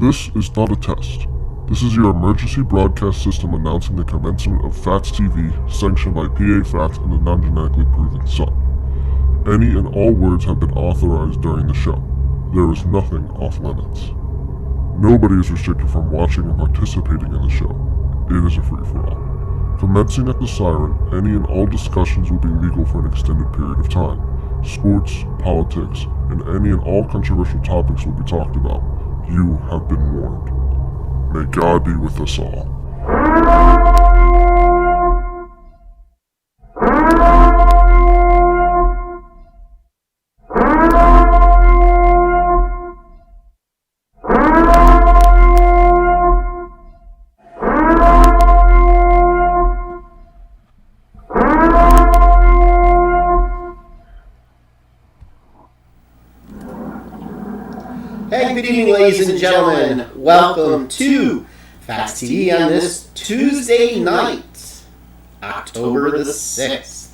This is not a test. This is your emergency broadcast system announcing the commencement of Phatts TV, sanctioned by PA Phatts and the non-genetically proven Sun. Any and all words have been authorized during the show. There is nothing off limits. Nobody is restricted from watching or participating in the show. It is a free-for-all. Commencing at the siren, any and all discussions will be legal for an extended period of time. Sports, politics, and any and all controversial topics will be talked about. You have been warned. May God be with us all. Hey, good evening, ladies and gentlemen. Welcome to Phatts TV on this Tuesday night, October the 6th.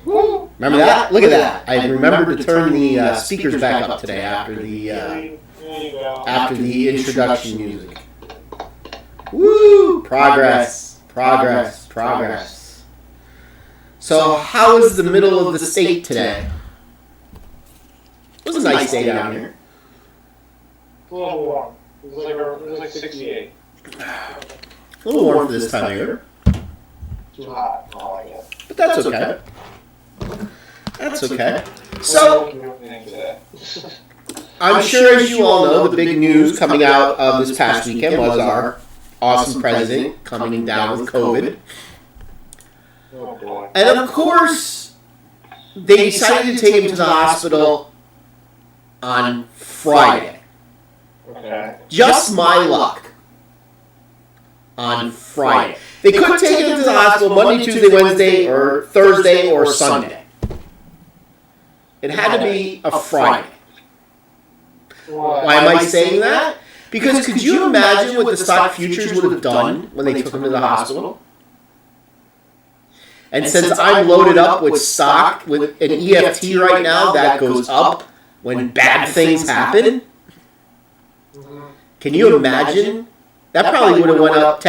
Remember that? Look at that. I remembered to turn the speakers back up today after the introduction music. Woo! Progress. So, how is the middle of the state today? It was a nice day down here. A little warm. It was like 68. A little warm for this time of year. Too hot. Oh, I guess. But that's okay. That's okay. So, I'm sure as you all know, the big news coming out of this past weekend was our awesome president coming down with COVID. Oh, boy. And of course, they decided to take him to the hospital on Friday. Okay. Just my luck. On Friday. They could take him to the hospital Monday, Tuesday, Wednesday, or Thursday, or Sunday. It had to be a Friday. Why am I saying that? Because could you imagine what the stock futures would have done when they took him to the hospital? And since I'm loaded up with stock, with an EFT right now that goes up when bad things happen, can you imagine? That probably would have went up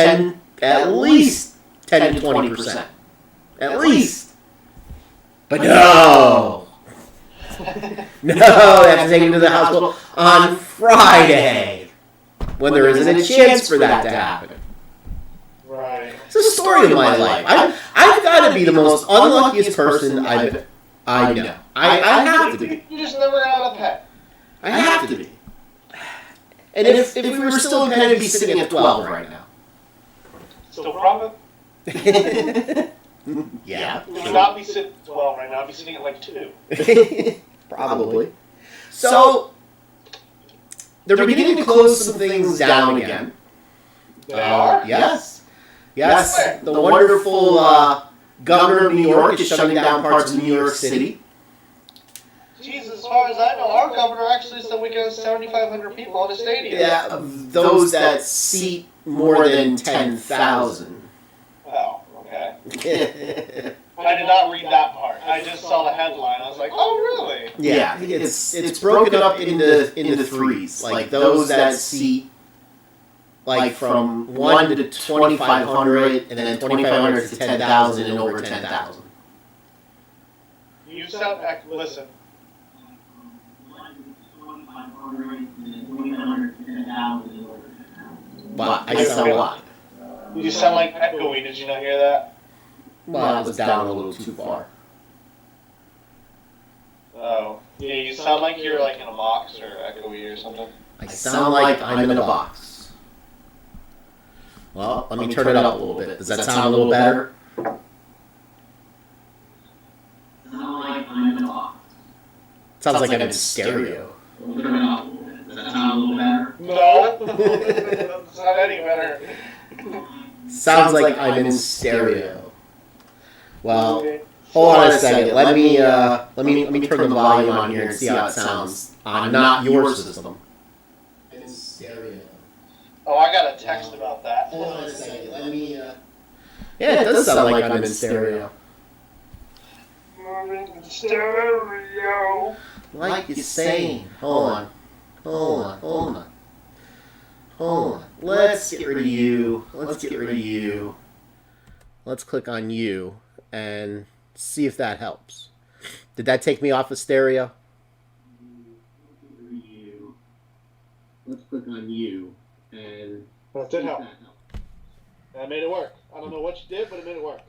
at least 10 to 20%. At least. But no. No, they have to take him to the hospital on Friday, when there isn't a chance for that to happen. Right. It's the story of my life. I've got to be the most unluckiest person I know. I have to be. You just never got a pet. I have to be. And if we were still in pen, it'd be sitting at 12 right now. Still profit? Yeah. You would not be sitting at 12 right now. I'd be sitting at like 2. Probably. So, they're beginning to close some things down again. They are? Yes. Yes. The wonderful governor of New York is shutting down parts of New York City. Jesus, as far as I know, our governor actually said we can have 7,500 people in a stadium. Yeah, those that seat more than 10,000. Oh, okay. I did not read that part. I just saw the headline. I was like, oh, really? Yeah, it's broken up into threes. Like those that seat like from 1 to 2,500, and then 2,500 to 10,000, and over 10,000. You sound, listen. But I sound a lot. You sound like echoey. Did you not hear that? Well, it was down a little too far. Oh. Yeah, you sound like you're like in a box or echoey or something. I sound like I'm in a box. Well, let me turn it up a little bit. Does that sound a little better? Sound like I'm in a box. Sounds like I'm in stereo. We'll turn it up a little bit. Does that sound a little better? No. It doesn't sound any better. Sounds like I'm in stereo. Well, hold on a second. Let me turn the volume on here and see how it sounds on not your system. In stereo. Oh, I got a text about that. Hold on a second. Let me. Yeah, it does sound like I'm in stereo. Stereo. Like you're saying. Hold on. Hold on. Let's get rid of you. Let's get rid of you. Let's click on you and see if that helps. Did that take me off of stereo? Let's click on you and That did help. That made it work. I don't know what you did, but it made it work.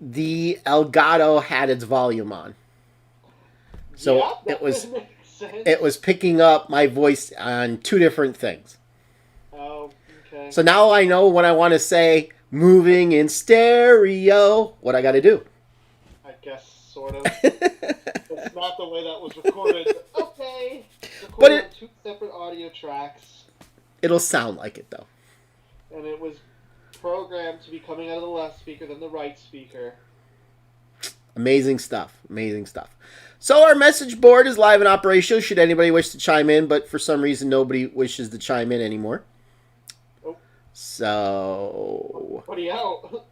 The Elgato had its volume on. So Yeah, that makes sense. it was picking up my voice on two different things. Oh, okay. So now I know when I want to say moving in stereo, what I got to do. I guess, sort of. It's not the way that was recorded. Okay. Recorded on two separate audio tracks. It'll sound like it, though. And it was programmed to be coming out of the left speaker than the right speaker. Amazing stuff. Amazing stuff. So our message board is live and operational should anybody wish to chime in, but for some reason nobody wishes to chime in anymore. Oh. So... What are you out?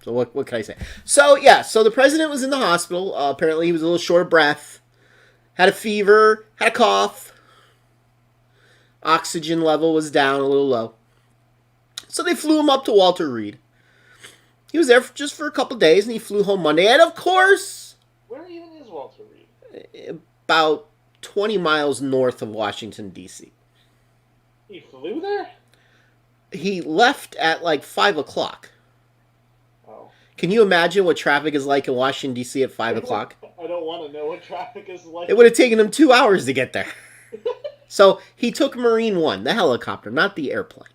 So what can I say? So, yeah, so the president was in the hospital. Apparently he was a little short of breath. Had a fever. Had a cough. Oxygen level was down a little low. So they flew him up to Walter Reed. He was there just for a couple days, and he flew home Monday. And, of course... Where even is Walter Reed? About 20 miles north of Washington, D.C. He flew there? He left at like 5 o'clock. Oh. Can you imagine what traffic is like in Washington, D.C. at 5 o'clock? I don't want to know what traffic is like. It would have taken him 2 hours to get there. So he took Marine One, the helicopter, not the airplane.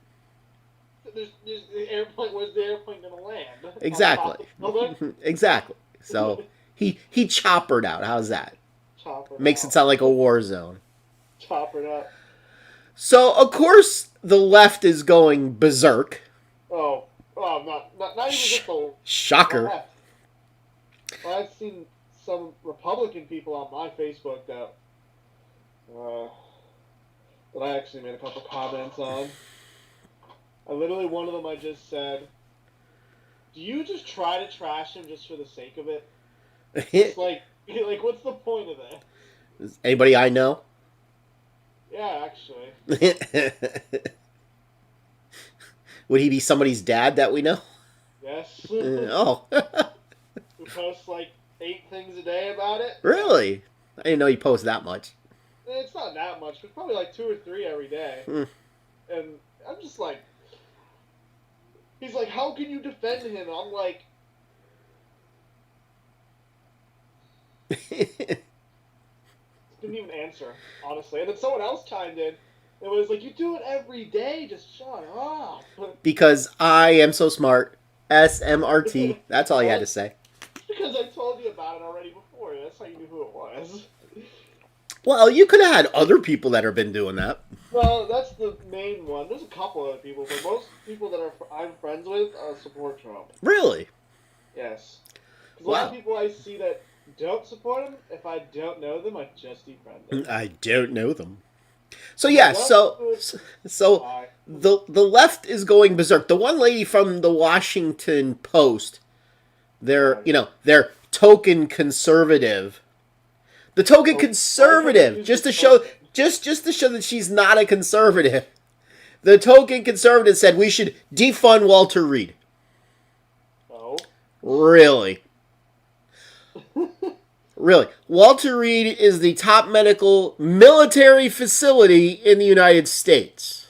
There's the airplane. Where's the airplane going to land? Exactly. Exactly. So he choppered out. How's that? Choppered Makes out. it sound like a war zone. Choppered up. So, of course, the left is going berserk. Oh, not even just the Shocker. left. Well, I've seen some Republican people on my Facebook that I actually made a couple comments on. One of them I just said, do you just try to trash him just for the sake of it? It's like what's the point of that? Anybody I know? Yeah, actually. Would he be somebody's dad that we know? Yes. Oh. Who posts like 8 things a day about it? Really? I didn't know he posted that much. It's not that much, but probably like 2 or 3 every day. And I'm just like, he's like, how can you defend him? I'm like, didn't even answer, honestly. And then someone else chimed in. It was like, you do it every day, just shut up. Because I am so smart. SMRT. That's all you had to say. Because I told you about it already before. That's how you knew who it was. Well, you could have had other people that have been doing that. Well, that's the main one. There's a couple other people, but most people that I'm friends with support Trump. Really? Yes. 'Cause a Wow. lot of people I see that don't support him, if I don't know them, I just defriend them. I don't know them. So yeah, so the left is going berserk. The one lady from the Washington Post, they're token conservative. The token conservative, just to show that she's not a conservative. The token conservative said we should defund Walter Reed. Oh. Really? Really. Walter Reed is the top medical military facility in the United States.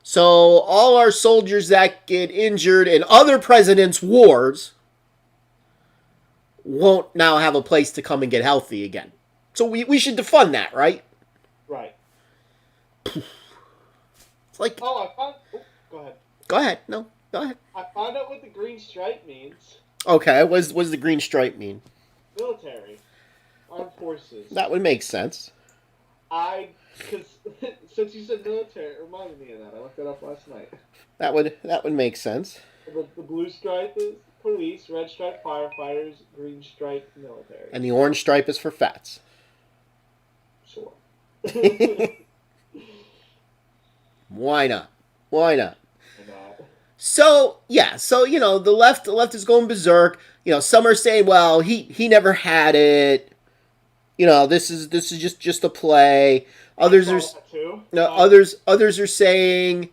So all our soldiers that get injured in other presidents' wars won't now have a place to come and get healthy again. So we should defund that, right? Right. It's like... Oh, go ahead. Go ahead. No, go ahead. I found out what the green stripe means. Okay, what does the green stripe mean? Military. Armed forces. That would make sense. Because since you said military, it reminded me of that. I looked that up last night. That would make sense. The blue stripe is police, red stripe firefighters, green stripe military. And the orange stripe is for Phatts. Sure. Why not? Why not? Why not? So the left is going berserk. Some are saying, well, he never had it. this is just a play. Others I are saw that too. no, others are saying,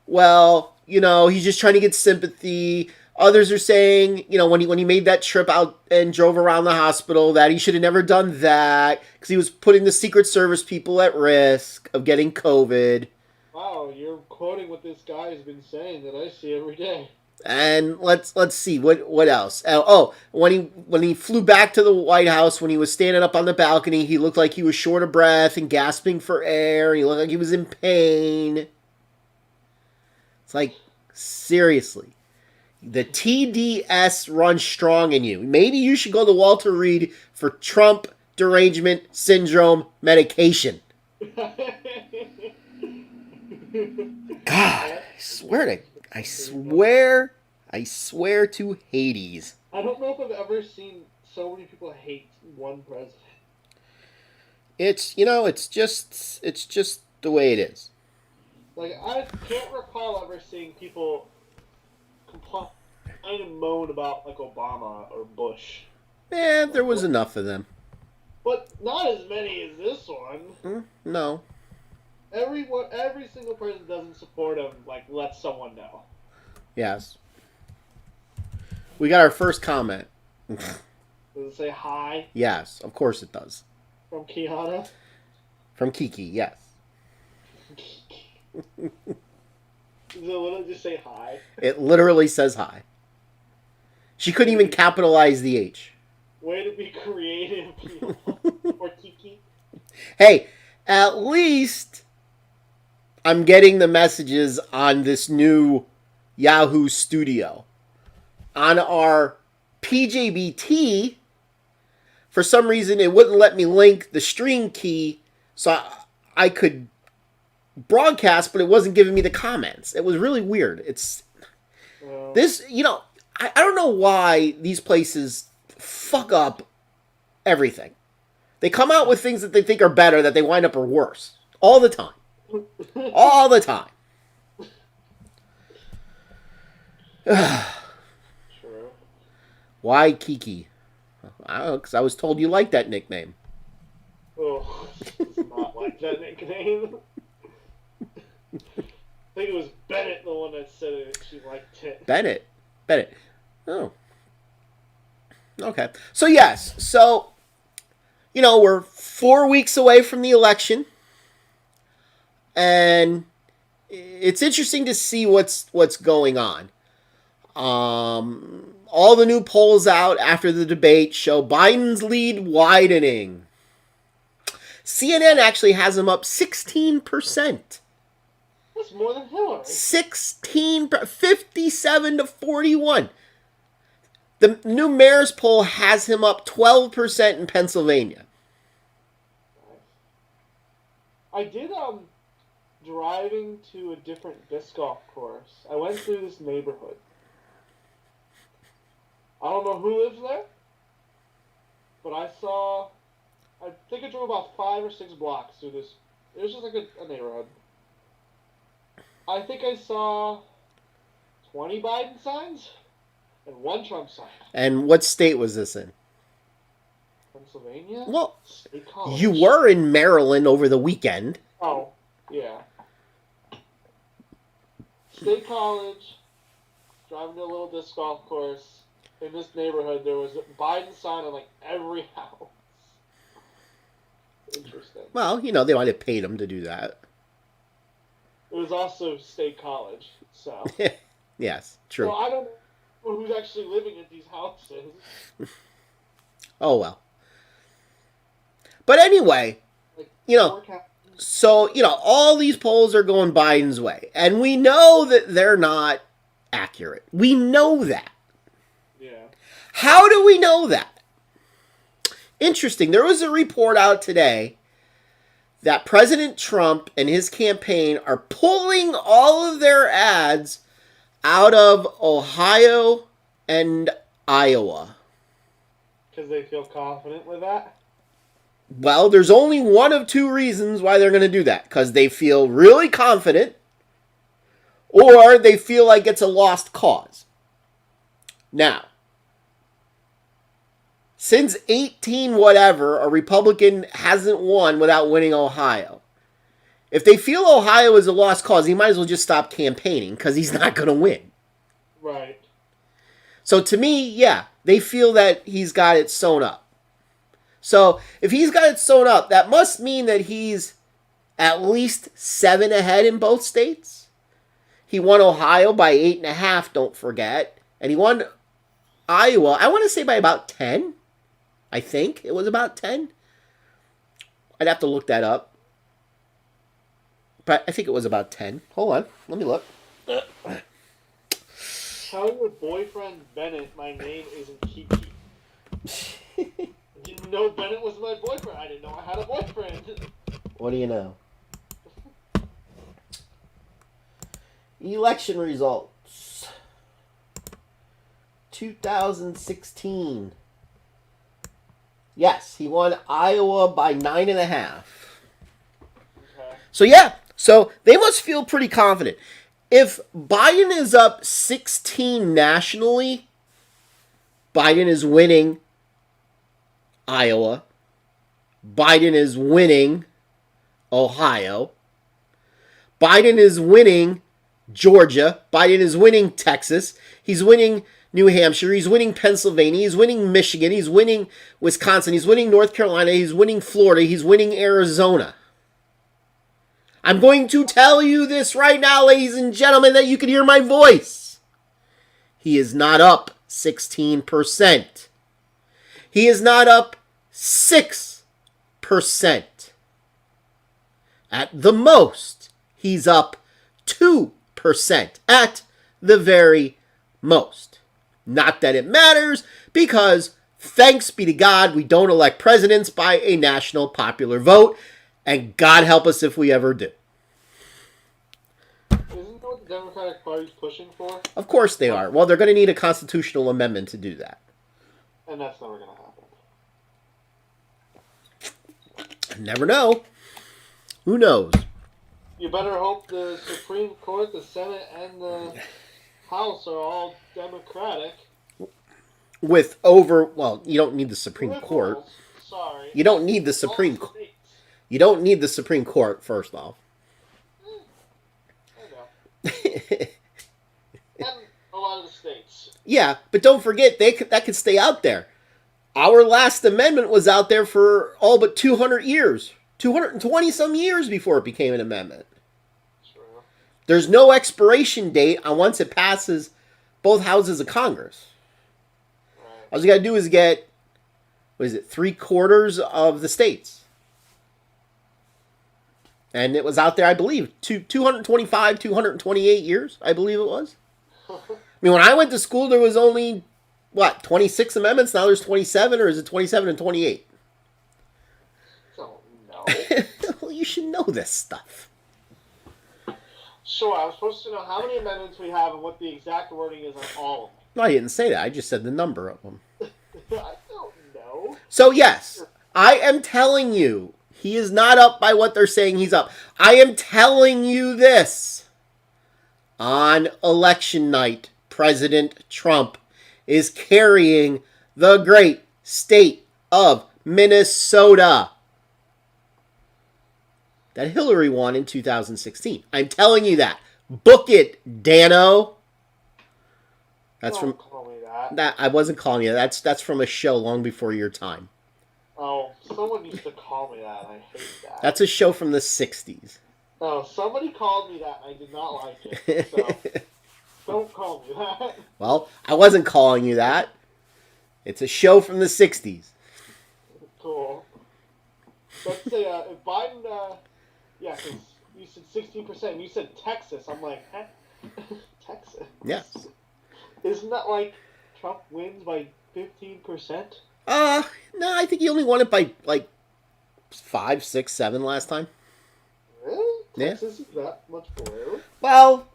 well, he's just trying to get sympathy. Others are saying, when he made that trip out and drove around the hospital, that he should have never done that because he was putting the Secret Service people at risk of getting COVID. Wow, you're quoting what this guy has been saying that I see every day. And let's see what else. When he flew back to the White House, when he was standing up on the balcony, he looked like he was short of breath and gasping for air. He looked like he was in pain. It's like, seriously, the TDS runs strong in you. Maybe you should go to Walter Reed for Trump derangement syndrome medication. God, I swear to Hades. I don't know if I've ever seen so many people hate one president. It's just the way it is. Like, I can't recall ever seeing people complain and moan about, like, Obama or Bush. There was enough of them. But not as many as this one. No. Every single person doesn't support him, like, let someone know. Yes. We got our first comment. Does it say hi? Yes, of course it does. From Kiana? From Kiki, yes. Does it literally just say hi? It literally says hi. She couldn't even capitalize the H. Way to be creative, or Kiki. Hey, at least I'm getting the messages on this new Yahoo Studio. On our PJBT, for some reason it wouldn't let me link the stream key so I could broadcast, but it wasn't giving me the comments. It was really weird. This, I don't know why these places fuck up everything. They come out with things that they think are better that they wind up are worse. All the time. All the time. True. Why Kiki? I don't know, because I was told you liked that nickname. Oh, it's not like that nickname. I think it was Bennett, the one that said it. She liked it. Bennett. Oh. Okay. So, yes. So, we're 4 weeks away from the election. And it's interesting to see what's going on. All the new polls out after the debate show Biden's lead widening. CNN actually has him up 16%. That's more than Hillary. 57 to 41. The new mayor's poll has him up 12% in Pennsylvania. I did driving to a different disc golf course. I went through this neighborhood. I don't know who lives there, but I think I drove about 5 or 6 blocks through this. It was just like a neighborhood. I think I saw 20 Biden signs and 1 Trump sign. And what state was this in? Pennsylvania? Well, State College. you were in Maryland over the weekend. Oh, yeah. State College, driving to a little disc golf course. In this neighborhood, there was a Biden sign on, like, every house. Interesting. Well, they might have paid him to do that. It was also State College, so. Yes, true. So I don't know who's actually living at these houses. Oh, well. But anyway, Like, so, all these polls are going Biden's way. And we know that they're not accurate. We know that. Yeah. How do we know that? Interesting. There was a report out today that President Trump and his campaign are pulling all of their ads out of Ohio and Iowa. Because they feel confident with that? Well, there's only one of 2 reasons why they're going to do that. Because they feel really confident, or they feel like it's a lost cause. Now, Since 18 whatever, a Republican hasn't won without winning Ohio. If they feel Ohio is a lost cause, he might as well just stop campaigning because he's not going to win. Right. So to me, yeah, they feel that he's got it sewn up. So if he's got it sewn up, that must mean that he's at least 7 ahead in both states. He won Ohio by 8.5, don't forget. And he won Iowa, I want to say by about 10. I think it was about 10. I'd have to look that up. But I think it was about 10. Hold on. Let me look. Tell your boyfriend Bennett my name isn't Kiki. I didn't know Bennett was my boyfriend. I didn't know I had a boyfriend. What do you know? Election results. 2016. Yes, he won Iowa by 9.5. Okay. So yeah, so they must feel pretty confident. If Biden is up 16 nationally, Biden is winning Iowa. Biden is winning Ohio. Biden is winning Georgia. Biden is winning Texas. He's winning New Hampshire. He's winning Pennsylvania. He's winning Michigan. He's winning Wisconsin. He's winning North Carolina. He's winning Florida. He's winning Arizona. I'm going to tell you this right now, ladies and gentlemen, that you can hear my voice. He is not up 16%. He is not up 6%. At the most, he's up 2%. At the very most. Not that it matters, because thanks be to God, we don't elect presidents by a national popular vote, and God help us if we ever do. Isn't that what the Democratic Party's pushing for? Of course they are. Well, they're going to need a constitutional amendment to do that. And that's never going to happen. Never know. Who knows? You better hope the Supreme Court, the Senate, and the House are all Democratic. Well, you don't need the Supreme Liberals, Court. Sorry. You don't need the Supreme Court. You don't need the Supreme Court, first off. I know. And a lot of the states. Yeah, but don't forget, that could stay out there. Our last amendment was out there for all but 200 years. 220 some years before it became an amendment. True. There's no expiration date on once it passes both houses of Congress. Right. All you got to do is get, 3/4 of the states. And it was out there, I believe, 225, 228 years, I believe it was. I mean, when I went to school, there was only, 26 amendments? Now there's 27, or is it 27 and 28? Don't know. Well, you should know this stuff. Sure, I was supposed to know how many amendments we have and what the exact wording is on all of them. No, I didn't say that. I just said the number of them. I don't know. So, yes, I am telling you, he is not up by what they're saying he's up. I am telling you this. On election night, President Trump is carrying the great state of Minnesota that Hillary won in 2016. I'm telling you that. Book it, Dano. That's Don't from call me that. that. I wasn't calling you. That's from a show long before your time. Oh, someone used to call me that. I hate that. That's a show from the 60s. Oh, somebody called me that and I did not like it. So, don't call me that. Well, I wasn't calling you that. It's a show from the 60s. Cool. Let's say, if Biden, yeah, because you said 16%, and you said Texas. I'm like, eh? Texas? Yes. Isn't that like Trump wins by 15%? No, I think he only won it by, 5, 6, 7 last time. Really? Yeah. Texas is that much blue? Well,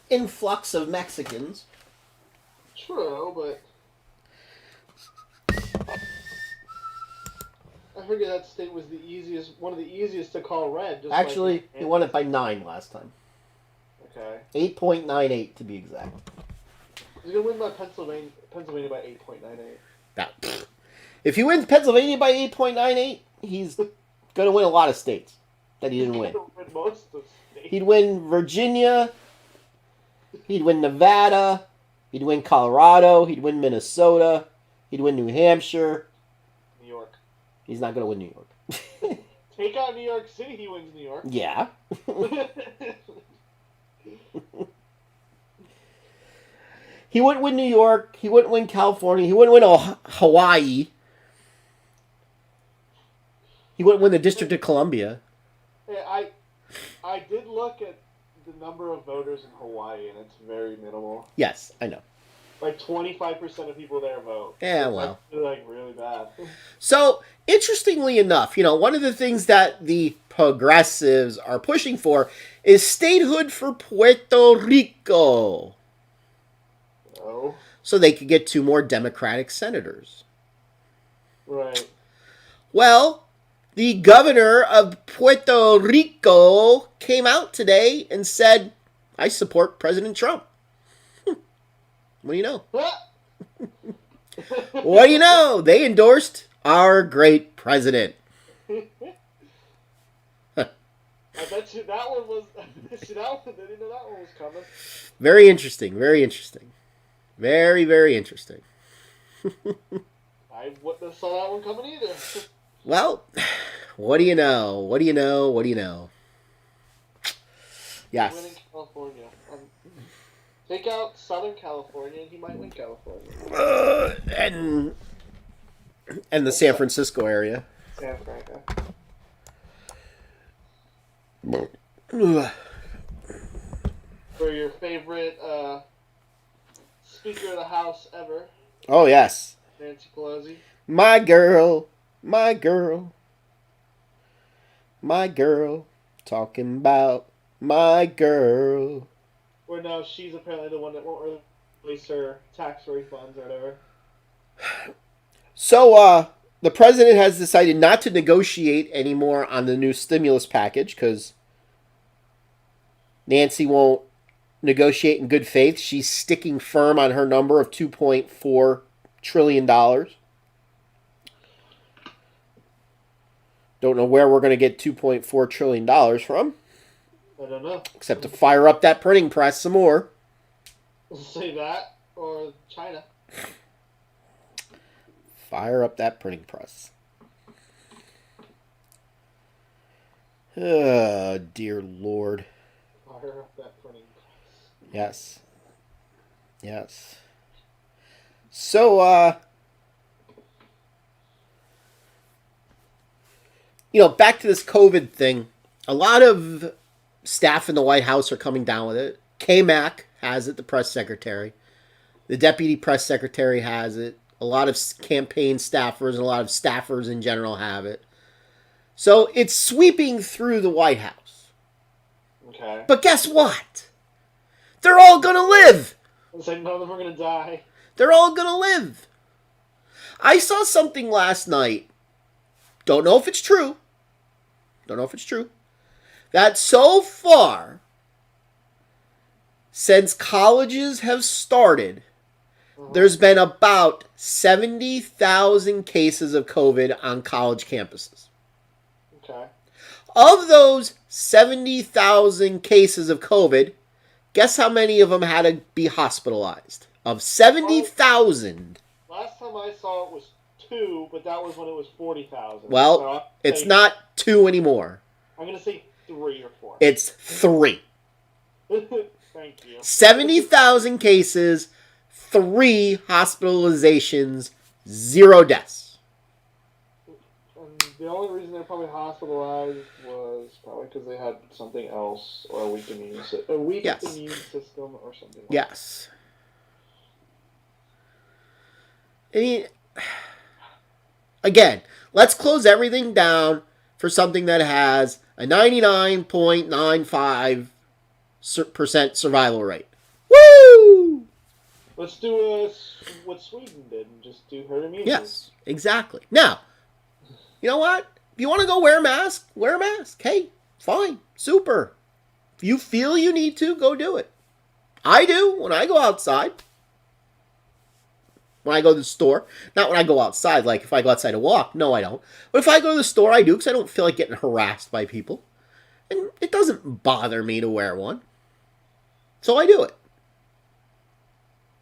influx of Mexicans. True, but I figured that state was one of the easiest to call red. Just Actually, he won it by 9 last time. Okay. 8.98 to be exact. He's gonna win by Pennsylvania by 8.98. That, if he wins Pennsylvania by 8.98, he's going to win a lot of states that he didn't win. Most of the states. He'd win Virginia. He'd win Nevada. He'd win Colorado. He'd win Minnesota. He'd win New Hampshire. New York. He's not going to win New York. Take out New York City, he wins New York. Yeah. He wouldn't win New York. He wouldn't win California. He wouldn't win Hawaii. He wouldn't win the District of Columbia. Yeah, I did look at the number of voters in Hawaii, and it's very minimal. Yes, I know. Like 25% of people there vote. Yeah, It's well. actually, like really bad. So, interestingly enough, one of the things that the progressives are pushing for is statehood for Puerto Rico. Oh, So they could get 2 more Democratic senators. right. Well, the governor of Puerto Rico came out today and said, I support President Trump. What do you know? What do you know? They endorsed our great president. I bet you that one was. See, that one, they didn't know that one was coming. Very interesting. Very interesting. Very, very interesting. I wouldn't have saw that one coming either. Well, what do you know? What do you know? What do you know? Yes. Winning California. Take out Southern California, and he might win California. And the San Francisco area. San Francisco. For your favorite Speaker of the House ever, Oh, yes. Nancy Pelosi. My girl. My girl. My girl. Talking about my girl. Or no, she's apparently the one that won't release her tax refunds or whatever. So, the president has decided not to negotiate anymore on the new stimulus package because Nancy won't negotiate in good faith. She's sticking firm on her number of $2.4 trillion. Don't know where we're going to get $2.4 trillion from, I don't know. except to fire up that printing press some more. Say that or China. Fire up that printing press. Oh, dear Lord. Fire up that printing press. Yes. Yes. So, back to this COVID thing. A lot of staff in the White House are coming down with it. K-Mac has it, the press secretary. The deputy press secretary has it. A lot of campaign staffers and a lot of staffers in general have it. So it's sweeping through the White House. Okay. But guess what? They're all going to live. It's like none of them are gonna die. They're all going to live. I saw something last night. Don't know if it's true. That so far, since colleges have started, there's been about 70,000 cases of COVID on college campuses. Okay. Of those 70,000 cases of COVID, guess how many of them had to be hospitalized? Of 70,000. Last time I saw it was 2, but that was when it was 40,000. Well, So it's not 2 anymore. I'm gonna say 3 or 4. It's 3. Thank you. 70,000 cases, 3 hospitalizations, 0 deaths. And the only reason they're probably hospitalized was probably because they had something else or a weak immune Yes. immune system or something. Yes. I mean, again, let's close everything down for something that has a 99.95% survival rate. Woo! Let's do what Sweden did and just do herd immunity. Yes, exactly. Now, you know what? If you want to go wear a mask, wear a mask. Hey, fine. Super. If you feel you need to, go do it. I do when I go outside. when I go to the store. Not when I go outside. Like, if I go outside to walk, no, I don't. But if I go to the store, I do, because I don't feel like getting harassed by people. And it doesn't bother me to wear one. So I do it.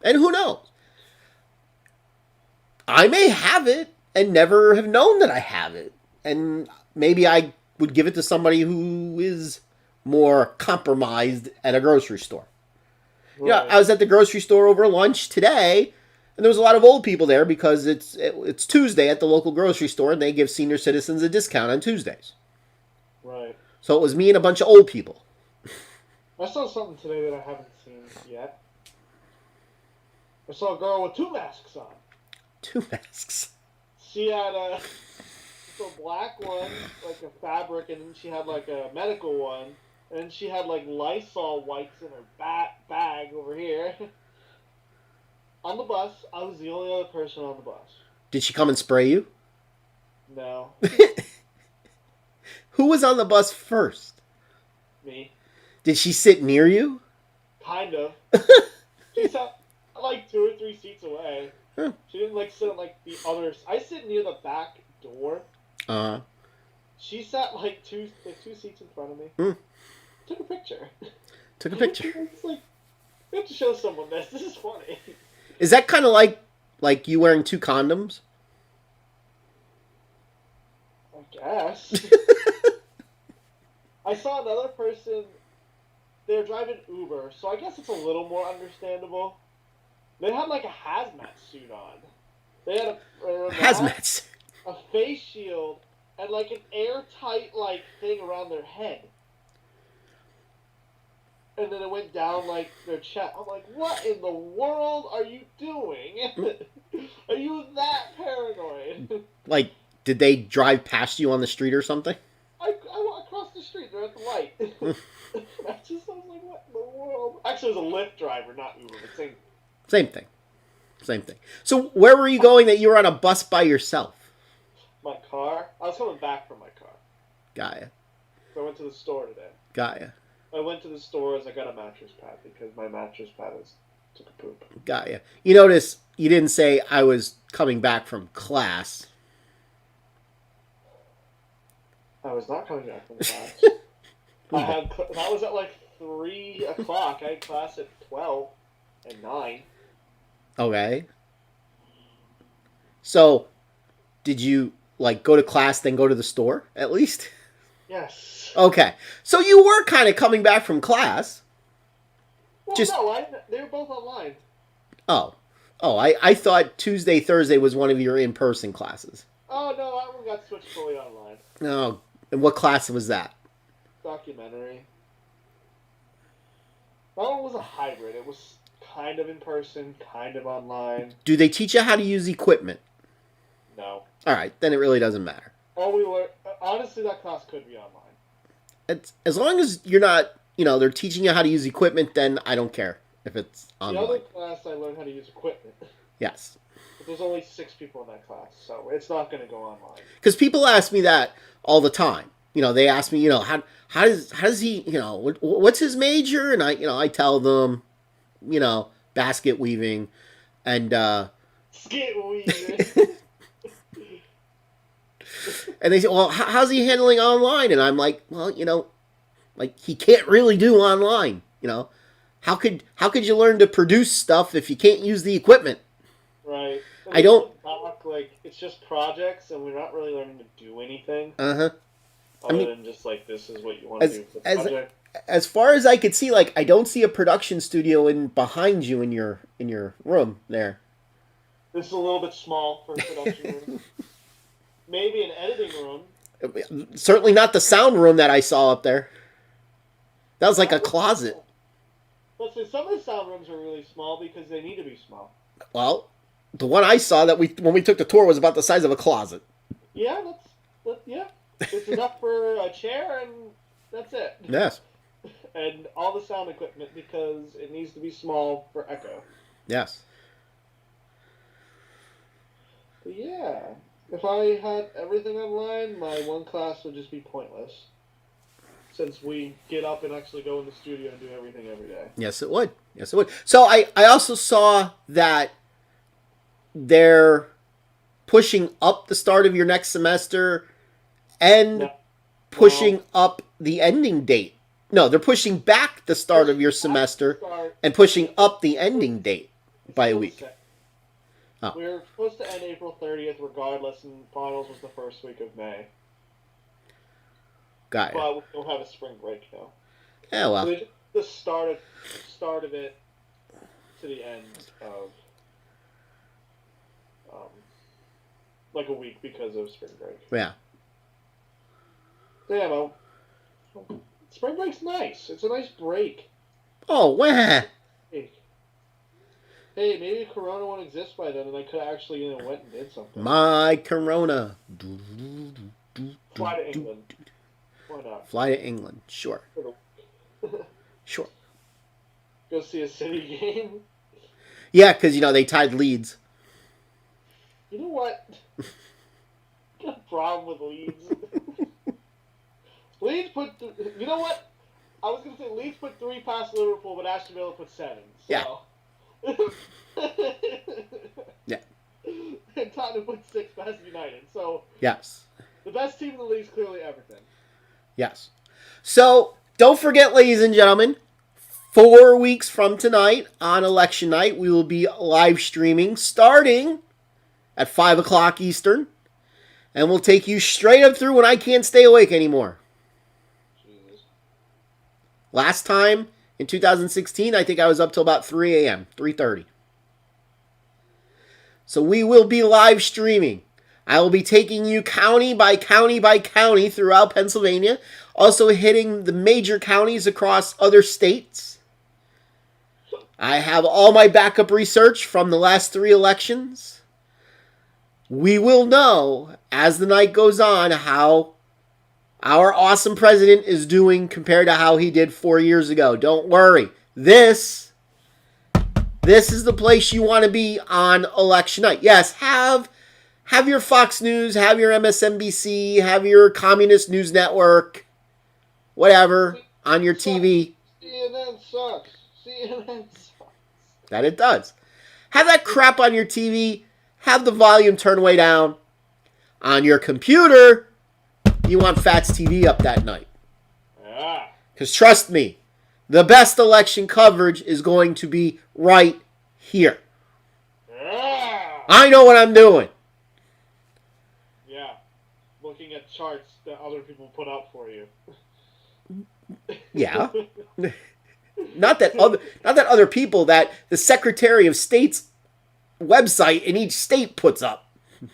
And who knows? I may have it and never have known that I have it. And maybe I would give it to somebody who is more compromised at a grocery store. Right. You know, I was at the grocery store over lunch today, and there was a lot of old people there because it's Tuesday at the local grocery store, and they give senior citizens a discount on Tuesdays. Right. So it was me and a bunch of old people. I saw something today that I haven't seen yet. I saw a girl with 2 masks on. 2 masks? She had a black one, like a fabric, and then she had like a medical one, and then she had like Lysol wipes in her bag over here. On the bus, I was the only other person on the bus. Did she come and spray you? No. Who was on the bus first? Me. Did she sit near you? Kind of. She sat like 2 or 3 seats away. Huh. She didn't like sit like the others. I sit near the back door. Uh-huh. She sat like two seats in front of me. Took a picture. Took a picture. It's like, we have to show someone this. This is funny. Is that kind of like you wearing 2 condoms? I guess. I saw another person. They were driving Uber, so I guess it's a little more understandable. They had like a hazmat suit on. They had a hazmat suit. A face shield, and like an airtight like thing around their head. And then it went down like their chest. I'm like, what in the world are you doing? Are you that paranoid? Like, did they drive past you on the street or something? I walked across the street. They're at the light. I was like, what in the world? Actually, it was a Lyft driver, not Uber. But Same thing. So where were you going that you were on a bus by yourself? My car? I was coming back from my car. Got ya. So I went to the store today. Got ya. I went to the stores. I got a mattress pad because my mattress pad took a poop. Got ya. You notice you didn't say I was coming back from class. I was not coming back from class. That was at like 3 o'clock. I had class at 12 and 9. Okay. So, did you like go to class then go to the store at least? Yes. Okay. So you were kind of coming back from class. Well, no, they were both online. Oh, I thought Tuesday, Thursday was one of your in-person classes. Oh no, that one got switched fully online. Oh, and what class was that? Documentary. That one was a hybrid. It was kind of in person, kind of online. Do they teach you how to use equipment? No. All right, then it really doesn't matter. Honestly, that class could be online. It's, as long as you're not, they're teaching you how to use equipment, then I don't care if it's online. The other class, I learned how to use equipment. Yes. But there's only 6 people in that class, so it's not going to go online. Because people ask me that all the time. They ask me, how does he, what's his major? And I tell them, basket weaving, and skit weaving. And they say, well, how's he handling online? And I'm like, well, like he can't really do online. How could you learn to produce stuff if you can't use the equipment? Right. I don't talk like it's just projects, and we're not really learning to do anything. Uh-huh. Other than just like this is what you want to do for the project. As far as I could see, like I don't see a production studio behind you in your room there. This is a little bit small for a production room. Maybe an editing room. Certainly not the sound room that I saw up there. That was like a closet. Listen, some of the sound rooms are really small because they need to be small. Well, the one I saw when we took the tour was about the size of a closet. Yeah, yeah. It's enough for a chair and that's it. Yes. And all the sound equipment because it needs to be small for echo. Yes. But yeah. If I had everything online, my one class would just be pointless. Since we get up and actually go in the studio and do everything every day. Yes, it would. So I also saw that they're pushing up the start of your next semester and No. pushing up the ending date. No, they're pushing back the start of your semester and pushing up the ending date by a week. Oh. We were supposed to end April 30th regardless, and finals was the first week of May. Got it. But we don't have a spring break now. Yeah, well. So the start of it to the end of like a week because of spring break. Yeah. So yeah, well, spring break's nice. It's a nice break. Oh, wow. Hey, maybe Corona won't exist by then, and I could actually went and did something. My Corona. Fly to England. Why not? Fly to England. Sure. Sure. Go see a City game. Yeah, because, they tied Leeds. You know what? Got a problem with Leeds. Leeds put... You know what? I was going to say Leeds put 3 past Liverpool, but Aston Villa put 7. So. Yeah. Yeah. And Tottenham put 6 past United. So... Yes. The best team in the league is clearly Everton. Yes. So, don't forget, ladies and gentlemen, 4 weeks from tonight, on election night, we will be live streaming starting at 5 o'clock Eastern. And we'll take you straight up through when I can't stay awake anymore. Jesus. Last time, in 2016, I think I was up till about 3 a.m., 3:30. So we will be live streaming. I will be taking you county by county by county throughout Pennsylvania. Also hitting the major counties across other states. I have all my backup research from the last 3 elections. We will know as the night goes on how our awesome president is doing compared to how he did 4 years ago. Don't worry. This is the place you want to be on election night. Yes, have your Fox News, have your MSNBC, have your Communist News Network, whatever, on your TV. CNN sucks. CNN sucks. That it does. Have that crap on your TV. Have the volume turned way down. On your computer, you want Phatts TV up that night. Yeah. Because trust me, the best election coverage is going to be right here. Yeah. I know what I'm doing. Yeah. Looking at charts that other people put up for you. Yeah. Not that other people, that the Secretary of State's website in each state puts up There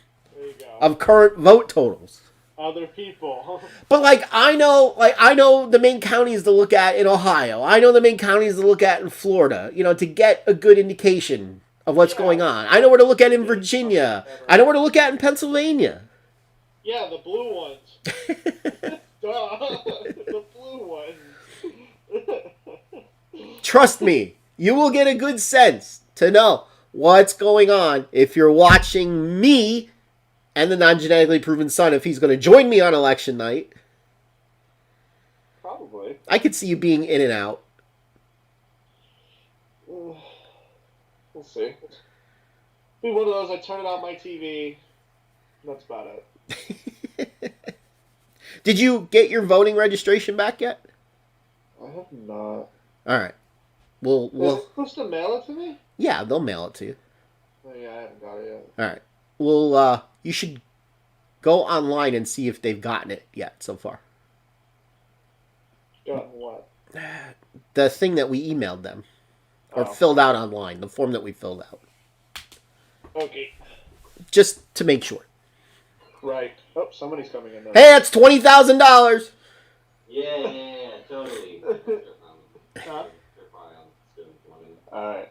you go. of current vote totals. Other people. But I know the main counties to look at in Ohio. I know the main counties to look at in Florida, to get a good indication of what's going on. I know where to look at in Virginia. I know where to look at in Pennsylvania. Yeah, the blue ones. Duh. The blue ones. Trust me, you will get a good sense to know what's going on if you're watching me and the non-genetically proven son, if he's going to join me on election night. Probably. I could see you being in and out. We'll see. Be one of those, I turn it on my TV. That's about it. Did you get your voting registration back yet? I have not. All right. We'll Is it supposed to mail it to me? yeah, they'll mail it to you. Oh, yeah, I haven't got it yet. All right. Well, you should go online and see if they've gotten it yet so far. Gotten what? The thing that we emailed them or Oh. filled out online, the form that we filled out. Okay. Just to make sure. Right. Oh, somebody's coming in there. Hey, that's $20,000. Yeah, totally. Huh? Alright.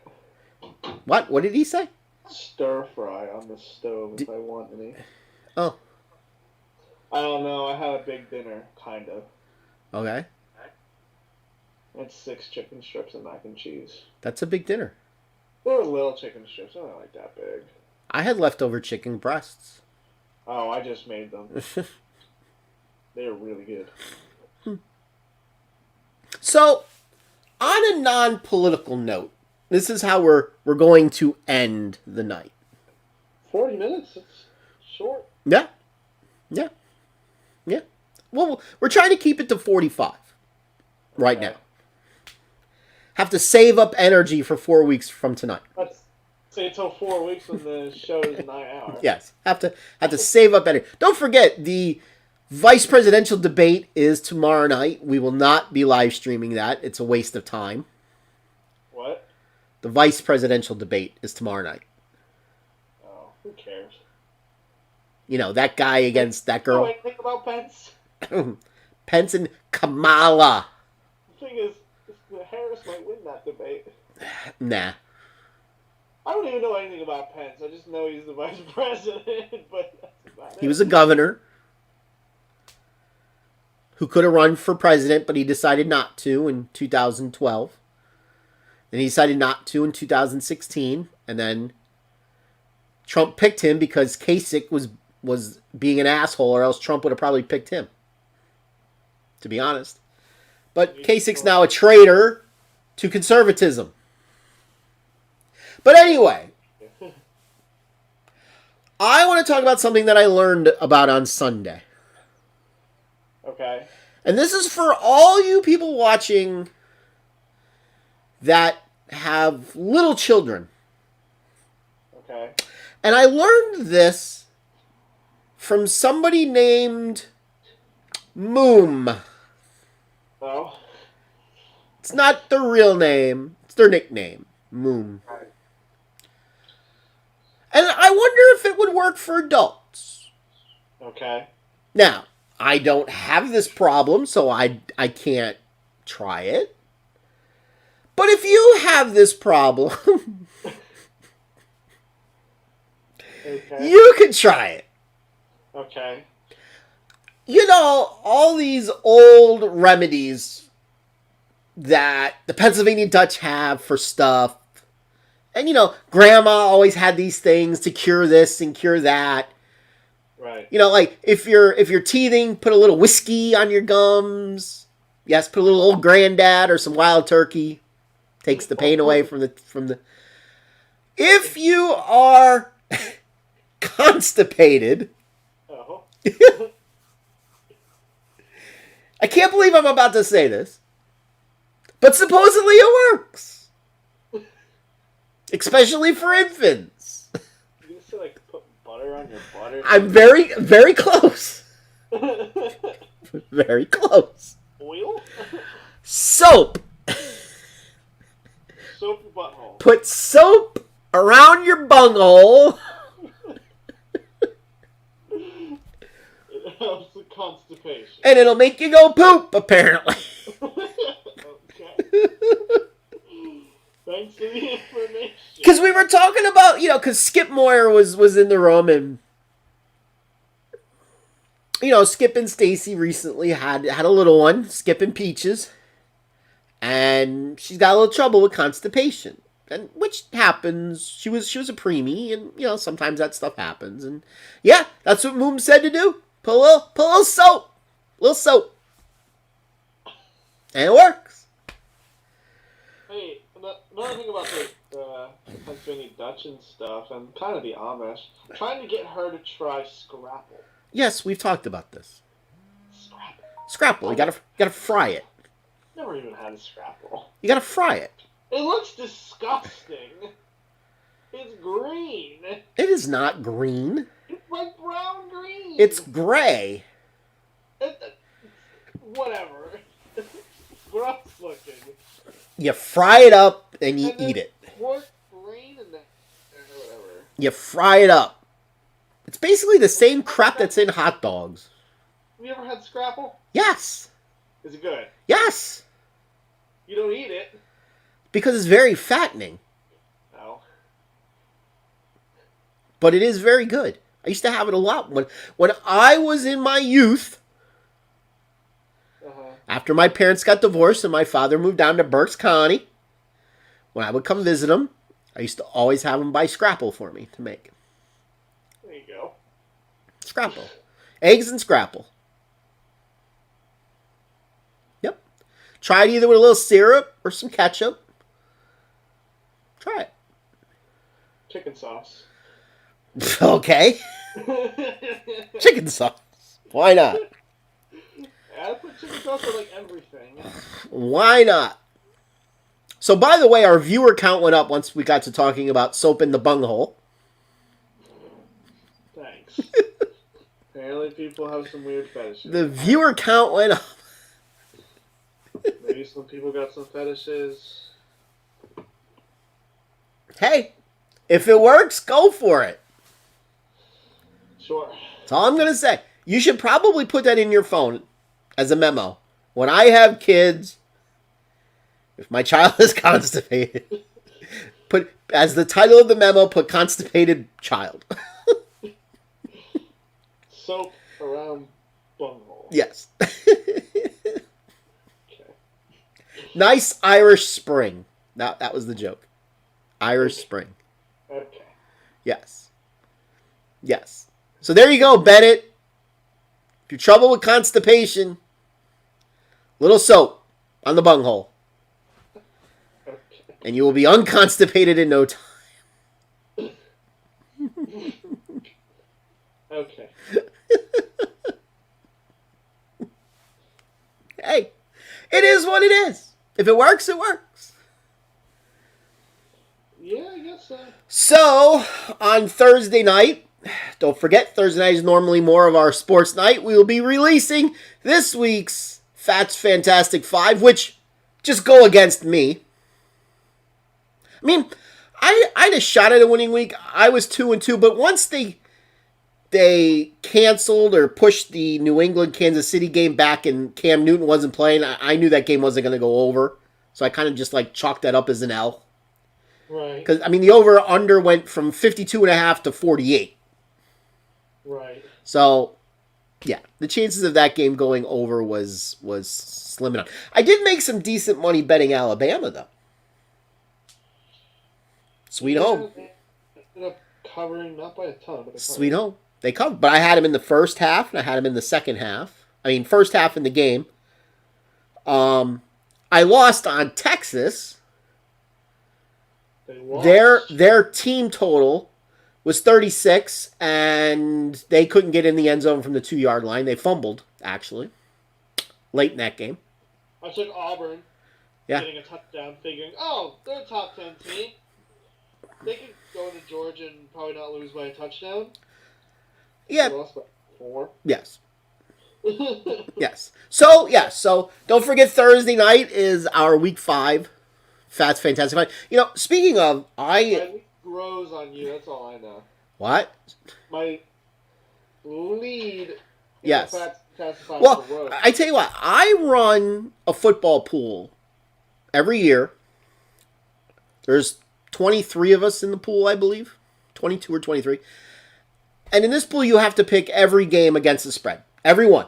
What? What did he say? Stir fry on the stove if I want any. Oh, I don't know. I had a big dinner, kind of. okay. It's 6 chicken strips and mac and cheese. That's a big dinner. They were little chicken strips. They're not like that big. I had leftover chicken breasts. Oh, I just made them. They were really good. So, on a non-political note, this is how we're going to end the night. 40 minutes. It's short. Yeah. Yeah. Yeah. Well, we're trying to keep it to 45 right Okay. now. Have to save up energy for 4 weeks from tonight. Let's say until 4 weeks when the show is 9 hours. Yes. Have to save up energy. Don't forget, the vice presidential debate is tomorrow night. We will not be live streaming that. It's a waste of time. What? The vice presidential debate is tomorrow night. Oh, who cares? You know, that guy against that Oh, girl. wait, think about Pence. Pence and Kamala. The thing is, Harris might win that debate. Nah. I don't even know anything about Pence. I just know he's the vice president, but that's about He was a governor who could have run for president, but he decided not to in 2012. And he decided not to in 2016. And then Trump picked him because Kasich was being an asshole, or else Trump would have probably picked him, to be honest. But Kasich's now a traitor to conservatism. But anyway, I want to talk about something that I learned about on Sunday. Okay. And this is for all you people watching that have little children. Okay. And I learned this from somebody named Moom. Oh. It's not their real name. It's their nickname. Moom. Right. And I wonder if it would work for adults. Okay. Now, I don't have this problem, so I can't try it. But if you have this problem, Okay. you can try it. Okay. You know, all these old remedies that the Pennsylvania Dutch have for stuff. And, you know, Grandma always had these things to cure this and cure that. Right. You know, like, if you're teething, put a little whiskey on your gums. Yes, put a little old granddad or some wild turkey. Takes the pain away from the... If you are constipated... Oh. I can't believe I'm about to say this. But supposedly it works. Especially for infants. You used to, like, put butter on your butter? I'm very, very close. Very close. Oil? Soap. Soap your butthole. Put soap around your bunghole. It helps with constipation. And it'll make you go poop, apparently. Okay. Thanks for the information. Because we were talking about, you know, because Skip Moyer was in the room, and, you know, Skip and Stacy recently had a little one, Skip and Peaches, and she's got a little trouble with constipation, and which happens. She was a preemie, and, you know, sometimes that stuff happens, and yeah, that's what Moom said to do. Put a little soap, and it works. Hey, another thing about the Pennsylvania Dutch and stuff, and kind of the Amish, trying to get her to try Scrapple. Yes, we've talked about this. Scrapple. Scrapple, you gotta fry it. Never even had a Scrapple. You gotta fry it. It looks disgusting. It's green. It is not green. It's like brown green. It's gray. Whatever. Gross looking. You fry it up and you And then eat it. Pork brain and whatever. You fry it up. It's basically the same crap that's in hot dogs. Have you ever had Scrapple? Yes. Is it good? Yes. You don't eat it. Because it's very fattening. No. But it is very good. I used to have it a lot. When I was in my youth, after my parents got divorced and my father moved down to Berks County, when I would come visit him, I used to always have him buy Scrapple for me to make. There you go. Scrapple. Eggs and Scrapple. Yep. Try it either with a little syrup or some ketchup. Try it. Chicken sauce. Okay. Chicken sauce. Why not? I put chicken sauce on like everything. Why not? So, by the way, our viewer count went up once we got to talking about soap in the bunghole. Thanks. Apparently people have some weird fetishes. The viewer count went up. Maybe some people got some fetishes. Hey, if it works, go for it. Sure. That's all I'm going to say. You should probably put that in your phone as a memo. When I have kids, if my child is constipated, put as the title of the memo, put constipated child. Soap around bunghole. Yes. Okay. Nice Irish Spring. That was the joke. Irish Spring. Okay. Yes. Yes. So there you go, Bennett. If you're trouble with constipation, little soap on the bunghole. Okay. And you will be unconstipated in no time. Okay. Hey, it is what it is. If it works, it works. Yeah, I guess so. So, on Thursday night, don't forget, Thursday night is normally more of our sports night. We will be releasing this week's Phatts Fantastic Five, which just go against me. I mean, I had a shot at a winning week. I was 2-2, but once they canceled or pushed the New England-Kansas City game back and Cam Newton wasn't playing, I knew that game wasn't going to go over. So I kind of just like chalked that up as an L. Right. Because, I mean, the over-under went from 52.5 to 48. Right. So, yeah, the chances of that game going over was slim enough. I did make some decent money betting Alabama, though. Sweet home. They ended up covering, not by a ton, but Sweet home. They covered. But I had him in the first half, and I had him in the second half. I mean, first half in the game. I lost on Texas. They lost. Their team total was 36, and they couldn't get in the end zone from the 2-yard line. They fumbled, actually, late in that game. I took Auburn, Yeah. getting a touchdown, figuring, oh, they're a top 10 team. They could go into Georgia and probably not lose by a touchdown. Yeah. They lost by 4. Yes. Yes. So, yeah. So, don't forget Thursday night is our Week 5 Phatts Fantastic Five. You know, speaking of, My lead grows on you, that's all I know. What? My lead in Yes. the Phatts Five Well, grows. I tell you what. I run a football pool every year. There's 23 of us in the pool, I believe. 22 or 23. And in this pool, you have to pick every game against the spread. Every one.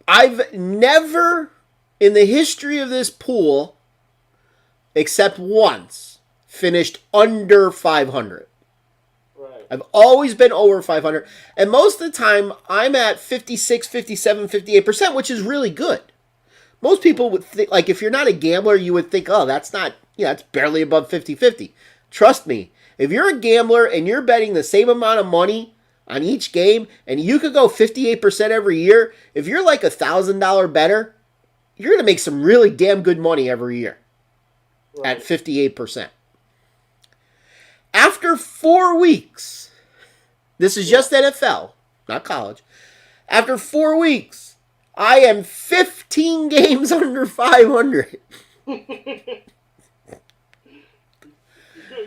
I've never, in the history of this pool, except once, finished under 500. Right. I've always been over 500. And most of the time, I'm at 56, 57, 58%, which is really good. Most people would think, like, if you're not a gambler, you would think, oh, that's not, it's barely above 50-50. Trust me, if you're a gambler and you're betting the same amount of money on each game, and you could go 58% every year, if you're like $1,000 better, you're going to make some really damn good money every year at 58%. After 4 weeks, this is just NFL, not college. After 4 weeks, I am 15 games under 500. You're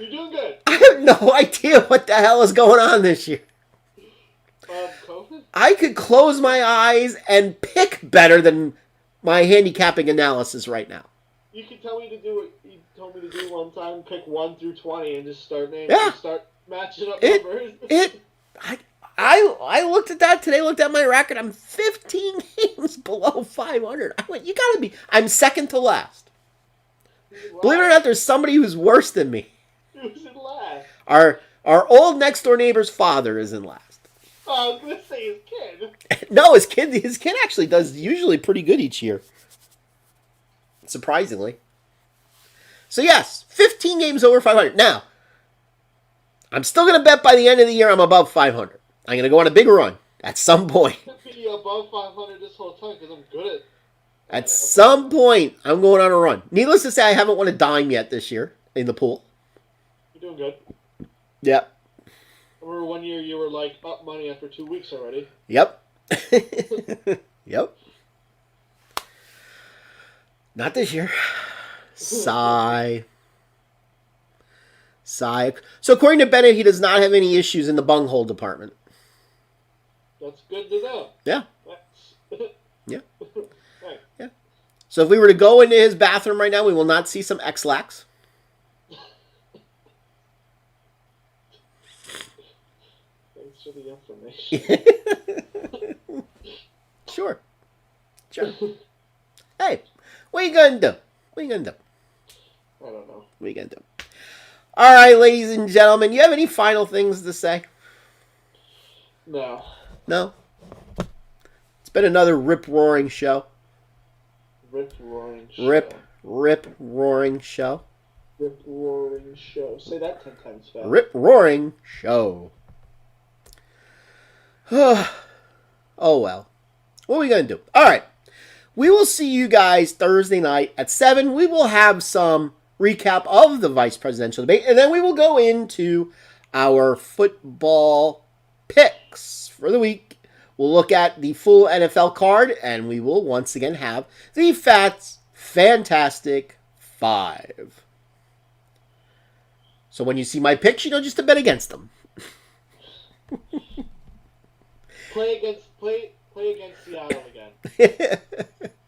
doing good. I have no idea what the hell is going on this year. COVID? I could close my eyes and pick better than my handicapping analysis right now. You can tell me to do what you told me to do one time. Pick 1 through 20 and just start naming. Yeah. Start matching up numbers. I looked at that today, looked at my record. I'm 15 games below 500. I went, you gotta be. I'm second to last. Believe it or not, there's somebody who's worse than me. Who's in last? Our old next door neighbor's father is in last. Oh, I was gonna say his kid. No, his kid actually does usually pretty good each year. Surprisingly. So yes, 15 games over 500. Now, I'm still going to bet by the end of the year I'm above 500. I'm going to go on a big run at some point. Could be above 500 this whole time because I'm good at. At some point, I'm going on a run. Needless to say, I haven't won a dime yet this year in the pool. You're doing good. Yep. I remember one year you were like up money after 2 weeks already. Yep. Yep. Not this year. Sigh. Sigh. So according to Bennett, he does not have any issues in the bunghole department. That's good to know. Yeah. That's... Yeah. Right. Yeah. So if we were to go into his bathroom right now, we will not see some X-Lax. Thanks for the information. Sure. Hey, what are you going to do? What are you going to do? I don't know. What are you going to do? All right, ladies and gentlemen, you have any final things to say? No. No? It's been another rip-roaring show. Rip-roaring show. Rip-roaring show. Rip-roaring show. Say that 10 times fast. Rip-roaring show. Oh, well. What are we going to do? All right. We will see you guys Thursday night at 7. We will have some recap of the vice presidential debate, and then we will go into our football picks for the week. We'll look at the full NFL card, and we will once again have the Phatts Fantastic 5. So when you see my picks, you know just to bet against them. Play against Seattle again.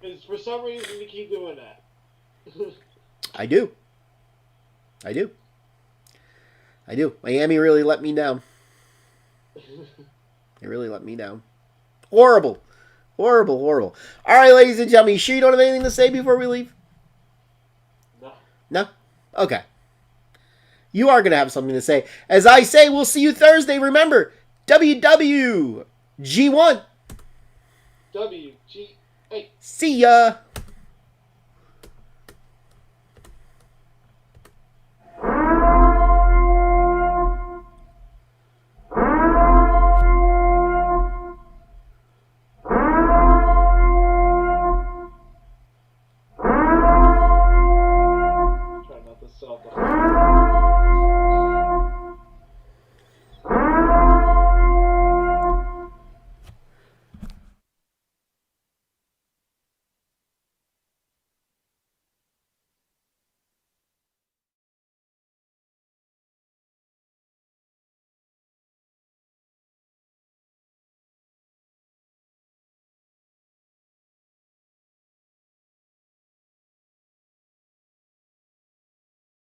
Because for some reason you keep doing that. I do. Miami really let me down. They really let me down. Horrible. All right, ladies and gentlemen, you sure you don't have anything to say before we leave? No. No? Okay. You are going to have something to say. As I say, we'll see you Thursday. Remember, WWG1. WG8. See ya.